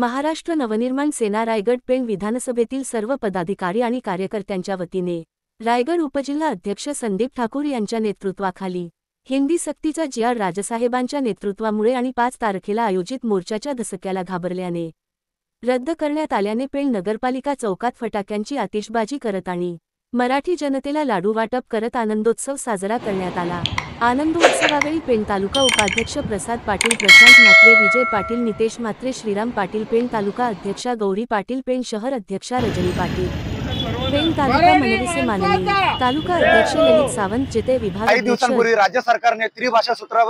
महाराष्ट्र नवनिर्माण सेना रायगड पेण विधानसभेतील सर्व पदाधिकारी आणि कार्यकर्त्यांच्या वतीने रायगड उपजिल्हा अध्यक्ष संदीप ठाकूर यांच्या नेतृत्वाखाली हिंदी सक्तीचा जी.आर. राजसाहेबांच्या नेतृत्वामुळे आणि 5 तारखेला आयोजित मोर्चाच्या धसक्याला घाबरल्याने रद्द करण्यात आल्याने पेण नगरपालिका चौकात फटाक्यांची आतिषबाजी करत आणि मराठी जनतेला लाडू वाटप करत आनंदोत्सव साजरा करण्यात आला। आनंदोत्सवावेळी पेण तालुका उपाध्यक्ष प्रसाद पाटील, प्रशांत म्हात्रे, विजय पाटील, नितेश म्हात्रे, श्रीराम पाटील, पेण तालुका अध्यक्षा गौरी पाटील, पेण शहर अध्यक्षा रजनी पाटील, पेण तालुका मनविसे माननीय तालुका अध्यक्ष ललित सावंत, जिते विभाग काही दिवसांपूर्वी राज्य सरकारने त्रिभाषा सूत्र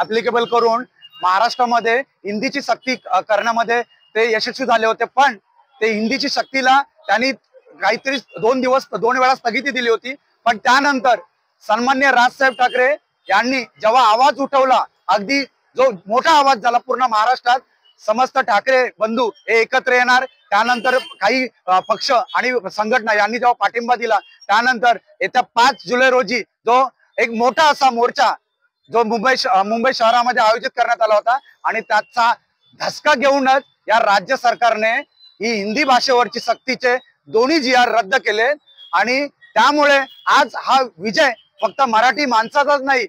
ऍप्लिकेबल करून महाराष्ट्रामध्ये हिंदीची सक्ती करण्यामध्ये ते यशस्वी झाले होते। पण ते हिंदीची सक्तीला त्यांनी काहीतरी 2 वेळा स्थगिती दिली होती। पण त्यानंतर सन्माननीय राजसाहेब ठाकरे यांनी जेव्हा आवाज उठवला, अगदी जो मोठा आवाज झाला पूर्ण महाराष्ट्रात, समस्त ठाकरे बंधू हे एकत्र येणार, त्यानंतर काही पक्ष आणि संघटना यांनी जेव्हा पाठिंबा दिला, त्यानंतर येत्या 5 जुलै रोजी जो एक मोठा असा मोर्चा जो मुंबई शहरामध्ये आयोजित करण्यात आला होता आणि त्याचा धसका घेऊनच या राज्य सरकारने ही हिंदी भाषेवरची सक्तीचे दोन्ही जी.आर. रद्द केले आणि त्यामुळे आज हा विजय फक्त मराठी माणसाचाच नाही